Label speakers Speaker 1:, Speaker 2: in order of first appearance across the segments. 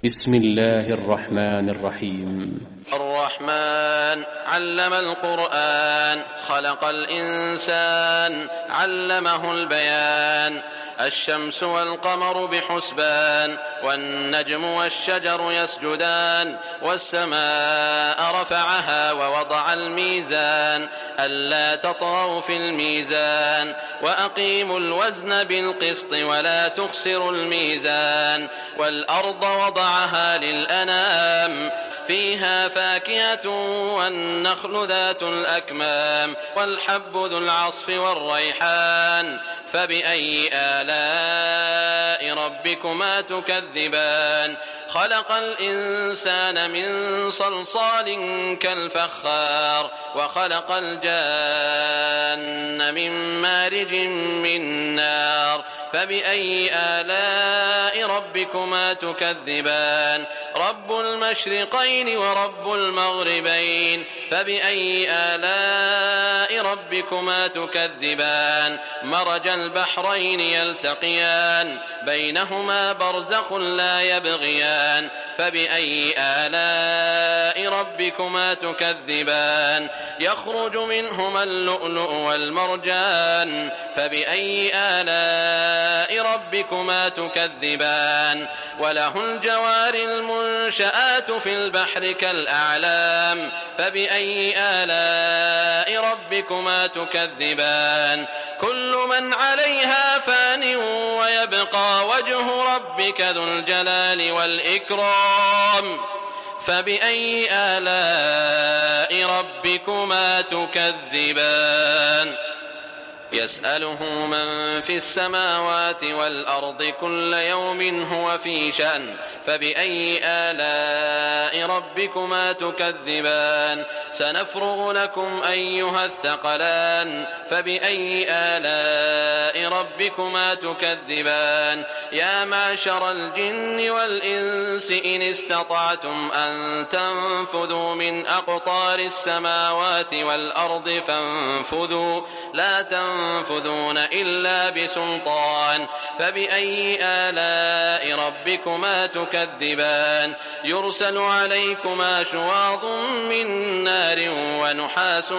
Speaker 1: بسم الله الرحمن الرحيم.
Speaker 2: الرحمن علم القرآن، خلق الإنسان، علمه البيان. الشمس والقمر بحسبان، والنجم والشجر يسجدان. والسماء رفعها ووضع الميزان، ألا تطغوا في الميزان، وأقيموا الوزن بالقسط ولا تخسروا الميزان. والأرض وضعها للأنام، فيها فاكهة والنخل ذات الأكمام، والحب ذو العصف والريحان. فبأي آلاء ربكما تكذبان؟ خلق الإنسان من صلصال كالفخار، وخلق الجان من مارج من نار. فبأي آلاء ربكما تكذبان؟ رب المشرقين ورب المغربين. فبأي آلاء ربكما تكذبان؟ مرج البحرين يلتقيان، بينهما برزخ لا يبغيان. فبأي آلاء ربكما تكذبان؟ يخرج منهما اللؤلؤ والمرجان. فبأي آلاء ربكما تكذبان؟ وله الجوار المنشآت في البحر كالأعلام. فبأي آلاء ربكما تكذبان؟ كل من عليها فان، ويبقى وجه ربك ذو الجلال والإكرام. فبأي آلاء ربكما تكذبان؟ يسأله من في السماوات والأرض كل يوم هو في شأن. فبأي آلاء ربكما تكذبان؟ سنفرغ لكم أيها الثقلان. فبأي آلاء ربكما تكذبان؟ يا معشر الجن والإنس إن استطعتم أن تنفذوا من أقطار السماوات والأرض فانفذوا، لا تنفذون إلا بسلطان. فبأي آلاء ربكما تكذبان؟ يرسل عليكما شواظ من نار ونحاس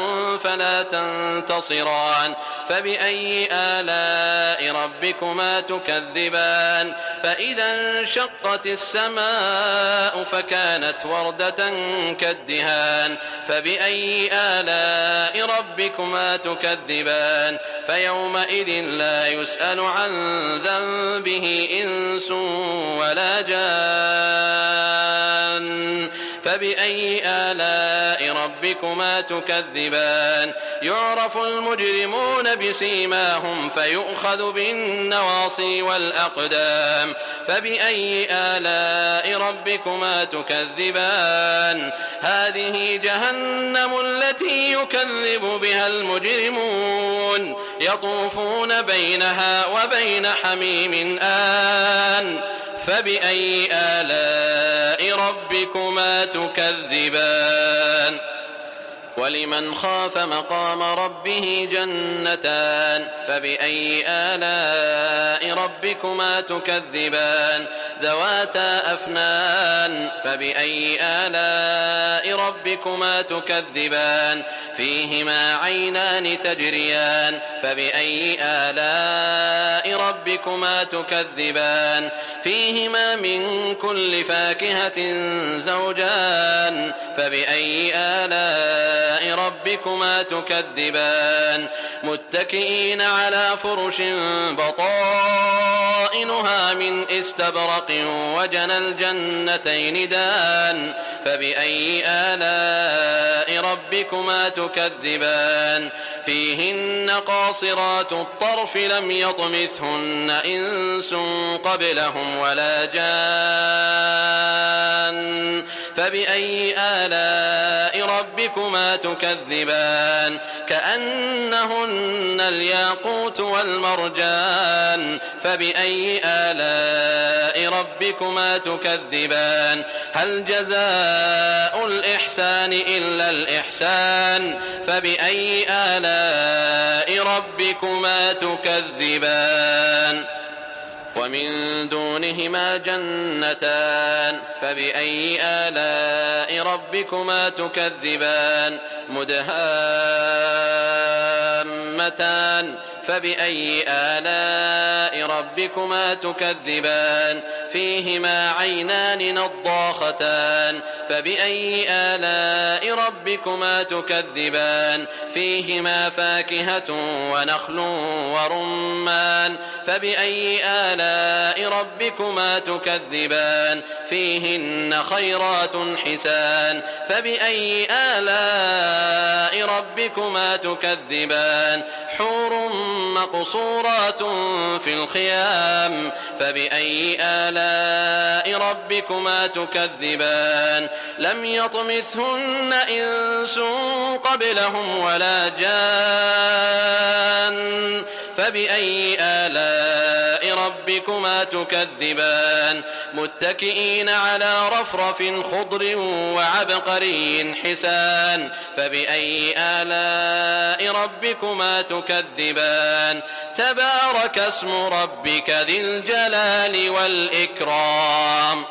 Speaker 2: فلا تنتصران. فبأي آلاء ربكما تكذبان؟ فإذا انشقت السماء فكانت وردة كالدهان. فبأي آلاء ربكما تكذبان؟ فيومئذ لا يسأل عن ذنبه إنس ولا جان. فبأي آلاء ربكما تكذبان؟ يعرف المجرمون بسيماهم فيؤخذ بالنواصي والأقدام. فبأي آلاء ربكما تكذبان؟ هذه جهنم التي يكذب بها المجرمون، يطوفون بينها وبين حميم آن. فبأي آلاء ربكما تكذبان؟ ولمن خاف مقام ربه جنتان. فبأي آلاء ربكما تكذبان؟ ذواتا أفنان. فبأي آلاء ربكما تكذبان؟ فيهما عينان تجريان. فبأي آلاء ربكما تكذبان؟ فيهما من كل فاكهة زوجان. فبأي آلاء ربكما تكذبان؟ متكئين على فرش بطائنها من استبرق وجنى الجنتين دان. فبأي آلاء ربكما تكذبان؟ فيهن قاصرات الطرف لم يطمثهن إنس قبلهم ولا جان. فبأي آلاء ربكما تكذبان؟ كأنهن الياقوت والمرجان. فبأي آلاء ربكما تكذبان؟ هل جزاء الإحسان إلا الإحسان؟ فبأي آلاء ربكما تكذبان؟ ومن دونهما جنتان فبأي آلاء ربكما تكذبان مدهامتان فبأي آلاء ربكما تكذبان فيهما عينان نضاختان فبأي آلاء ربكما تكذبان فيهما فاكهة ونخل ورمان فبأي آلاء ربكما تكذبان فيهن خيرات حسان فبأي آلاء ربكما تكذبان حور مقصورات في الخيام فبأي آلاء ربكما تكذبان لم يطمثهن إنس قبلهم ولا جان فبأي آلاء ربكما تكذبان متكئين على رفرف خضر وعبقري حسان فبأي آلاء ربكما تكذبان تبارك اسم ربك ذي الجلال والإكرام.